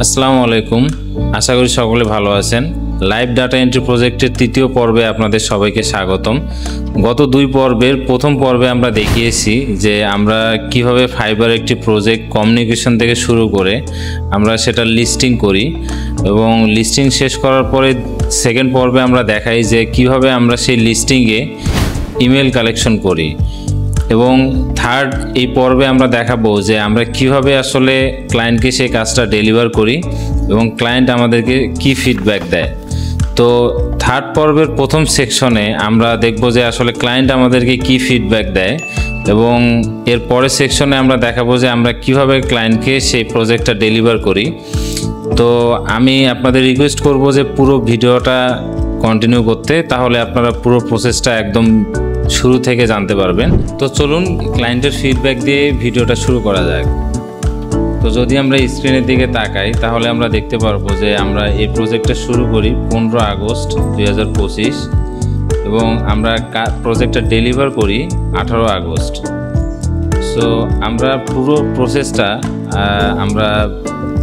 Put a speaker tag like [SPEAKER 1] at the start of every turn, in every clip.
[SPEAKER 1] আসসালামু আলাইকুম। আশা করি সকলে ভালো আছেন। লাইভ ডাটা এন্ট্রি প্রজেক্টের তৃতীয় পর্বে আপনাদের সবাইকে স্বাগতম। গত দুই পর্বের প্রথম পর্বে আমরা দেখিয়েছি যে আমরা কিভাবে ফাইবার একটি প্রজেক্ট কমিউনিকেশন থেকে শুরু করে আমরা সেটা লিস্টিং করি এবং লিস্টিং শেষ করার পরে সেকেন্ড পর্বে আমরা দেখাই যে কিভাবে আমরা সেই লিস্টিংয়ে ইমেল কালেকশন করি এবং থার্ড এই পর্বে আমরা দেখাবো যে আমরা কিভাবে আসলে ক্লায়েন্টকে সেই কাজটা ডেলিভার করি এবং ক্লায়েন্ট আমাদেরকে কি ফিডব্যাক দেয়। তো থার্ড পর্বের প্রথম সেকশনে আমরা দেখব যে আসলে ক্লায়েন্ট আমাদেরকে কি ফিডব্যাক দেয় এবং এর পরের সেকশনে আমরা দেখাবো যে আমরা কিভাবে ক্লায়েন্টকে সেই প্রজেক্টটা ডেলিভার করি। তো আমি আপনাদের রিকোয়েস্ট করব যে পুরো ভিডিওটা কন্টিনিউ করতে, তাহলে আপনারা পুরো প্রসেসটা একদম শুরু থেকে জানতে পারবেন। তো চলুন ক্লায়েন্টের ফিডব্যাক দিয়ে ভিডিওটা শুরু করা যাক। তো যদি আমরা স্ক্রিনের দিকে তাকাই তাহলে আমরা দেখতে পারবো যে আমরা এই প্রজেক্টটা শুরু করি 15 আগস্ট 2025 এবং আমরা প্রজেক্টটা ডেলিভার করি 18 আগস্ট। সো আমরা পুরো প্রসেসটা আমরা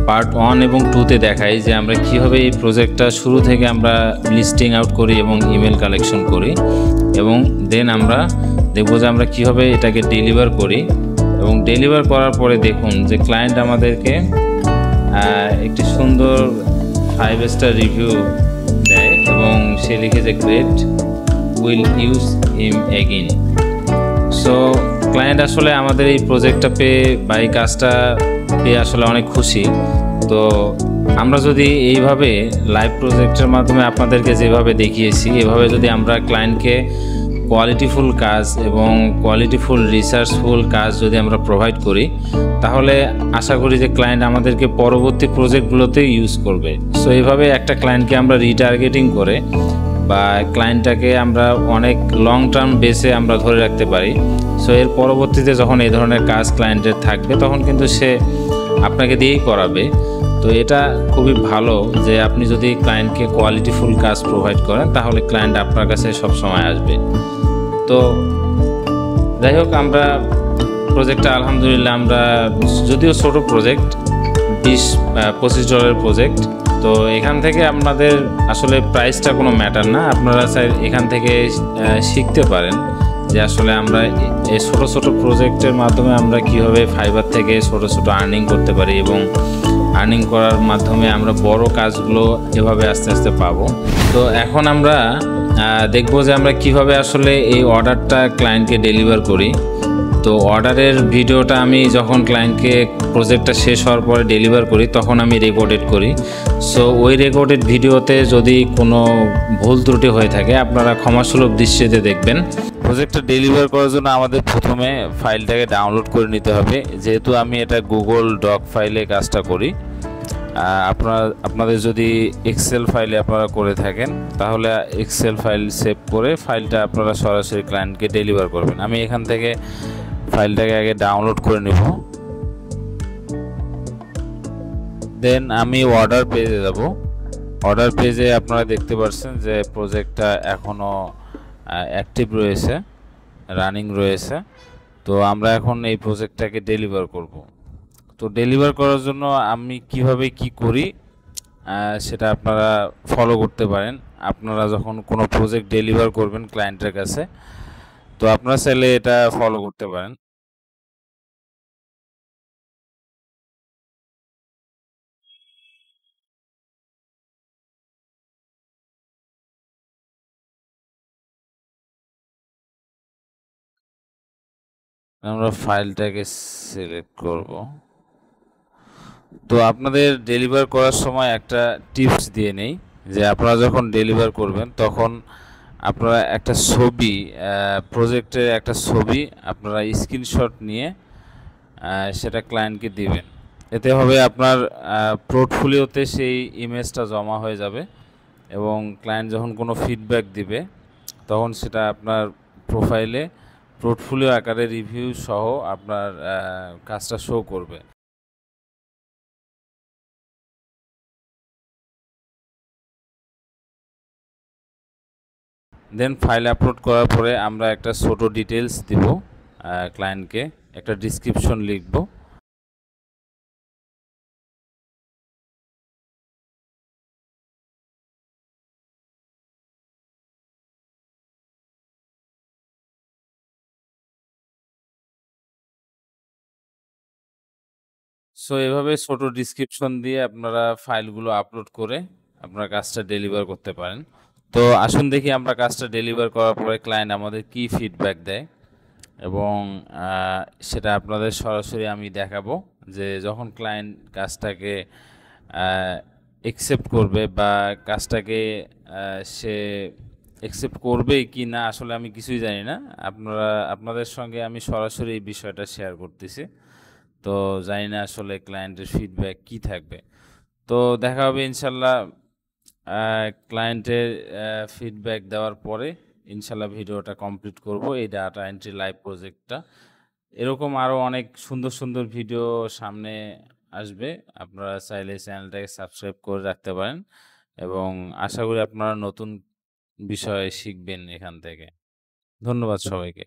[SPEAKER 1] পার্ট 1 এবং 2তে দেখাই যে আমরা কীভাবে এই প্রজেক্টটা শুরু থেকে আমরা লিস্টিং আউট করি এবং ইমেল কালেকশন করি এবং দেন আমরা দেখব যে আমরা কীভাবে এটাকে ডেলিভার করি এবং ডেলিভার করার পরে দেখুন যে ক্লায়েন্ট আমাদেরকে একটি সুন্দর 5 স্টার রিভিউ দেয় এবং সে লিখেছে great, will use him again. So client আসলে আমাদের এই প্রজেক্টটা পেয়ে বা এই কাজটা পেয়ে আসলে অনেক খুশি। তো আমরা যদি এইভাবে লাইভ প্রজেক্টের মাধ্যমে আপনাদেরকে যেভাবে দেখিয়েছি এভাবে যদি আমরা ক্লায়েন্টকে কোয়ালিটিফুল কাজ এবং কোয়ালিটিফুল রিসার্চফুল কাজ যদি আমরা প্রোভাইড করি তাহলে আশা করি যে ক্লায়েন্ট আমাদেরকে পরবর্তী প্রজেক্টগুলোতে ইউজ করবে। সো এইভাবে একটা ক্লায়েন্টকে আমরা রিটার্গেটিং করে বা ক্লায়েন্টটাকে আমরা অনেক লং টার্ম বেসে আমরা ধরে রাখতে পারি। সো এর পরবর্তীতে যখন এই ধরনের কাজ ক্লায়েন্টের থাকবে তখন কিন্তু সে আপনাকে দিয়েই করাবে। তো এটা খুবই ভালো যে আপনি যদি ক্লায়েন্টকে কোয়ালিটিফুল কাজ প্রোভাইড করেন তাহলে ক্লায়েন্ট আপনার কাছে সবসময় আসবে। তো যাই হোক, আমরা প্রজেক্টটা আলহামদুলিল্লাহ আমরা যদিও ছোট প্রজেক্ট $20-25 প্রজেক্ট, তো এখান থেকে আপনাদের আসলে প্রাইসটা কোনো ম্যাটার না। আপনারা এখান থেকে শিখতে পারেন যে আসলে আমরা এই ছোটো ছোটো প্রজেক্টের মাধ্যমে আমরা কীভাবে ফাইবার থেকে ছোটো ছোটো আর্নিং করতে পারি এবং আর্নিং করার মাধ্যমে আমরা বড় কাজগুলো এভাবে আস্তে আস্তে পাবো। তো এখন আমরা দেখব যে আমরা কিভাবে আসলে এই অর্ডারটা ক্লায়েন্টকে ডেলিভার করি। তো অর্ডারের ভিডিওটা আমি যখন ক্লায়েন্টকে প্রজেক্টটা শেষ হওয়ার পরে ডেলিভার করি তখন আমি রেকর্ডেড করি। সো ওই রেকর্ডেড ভিডিওতে যদি কোনো ভুল ত্রুটি হয়ে থাকে আপনারা ক্ষমাসুলভ দৃষ্টিতে দেখবেন। প্রজেক্টটা ডেলিভার করার জন্য আমাদের প্রথমে ফাইলটাকে ডাউনলোড করে নিতে হবে। যেহেতু আমি এটা গুগল ডক ফাইলে কাজটা করি, আপনাদের যদি এক্সেল ফাইলে আপনারা করে থাকেন তাহলে এক্সেল ফাইল সেভ করে ফাইলটা আপনারা সরাসরি ক্লায়েন্টকে ডেলিভার করবেন। আমি এখান থেকে ফাইলটাকে আগে ডাউনলোড করে নেব, দেন আমি অর্ডার পেজে যাব। অর্ডার পেজে আপনারা দেখতে পাচ্ছেন যে প্রজেক্টটা এখনও অ্যাক্টিভ রয়েছে, রানিং রয়েছে। তো আমরা এখন এই প্রজেক্টটাকে ডেলিভার করব। তো ডেলিভার করার জন্য আমি কিভাবে কি করি সেটা আপনারা ফলো করতে পারেন। আপনারা যখন কোনো প্রজেক্ট ডেলিভার করবেন ক্লায়েন্টের কাছে তো আপনারা চাইলে এটা ফলো করতে পারেন। আমরা ফাইলটাকে সিলেক্ট করব। তো আপনাদের ডেলিভার করার সময় একটা টিপস দিয়ে নেই যে আপনারা যখন ডেলিভার করবেন তখন আপনারা একটা ছবি, প্রজেক্টের একটা ছবি আপনারা স্ক্রিনশট নিয়ে সেটা ক্লায়েন্টকে দিবেন। এতে হবে আপনার পোর্টফোলিওতে সেই ইমেজটা জমা হয়ে যাবে এবং ক্লায়েন্ট যখন কোনো ফিডব্যাক দিবে তখন সেটা আপনার প্রোফাইলে পোর্টফোলিও আকারে রিভিউ সহ আপনার কাজটা শো করবে। দেন ফাইল আপলোড করার পরে আমরা একটা ছোট ডিটেলস দিব ক্লায়েন্টকে, একটা ডিসক্রিপশন লিখব। সো এভাবে ছোট ডিসক্রিপশন দিয়ে আপনারা ফাইলগুলো আপলোড করে আপনার কাজটা ডেলিভার করতে পারেন। তো আসুন দেখি আমরা কাজটা ডেলিভার করার পরে ক্লায়েন্ট আমাদের কি ফিডব্যাক দেয় এবং সেটা আপনাদের সরাসরি আমি দেখাবো যে যখন ক্লায়েন্ট কাজটাকে একসেপ্ট করবে বা কাজটাকে সে একসেপ্ট করবে কি না আসলে আমি কিছুই জানি না। আপনাদের সঙ্গে আমি সরাসরি এই বিষয়টা শেয়ার করতেছি। তো জানি না আসলে ক্লায়েন্টের ফিডব্যাক কি থাকবে। তো দেখা হবে ইনশাল্লাহ ক্লায়েন্টের ফিডব্যাক দেওয়ার পরে ইনশাল্লাহ ভিডিওটা কমপ্লিট করব এই ডাটা এন্ট্রি লাইভ প্রজেক্টটা। এরকম আরও অনেক সুন্দর সুন্দর ভিডিও সামনে আসবে। আপনারা চাইলে চ্যানেলটাকে সাবস্ক্রাইব করে রাখতে পারেন এবং আশা করি আপনারা নতুন বিষয় শিখবেন এখান থেকে। ধন্যবাদ সবাইকে।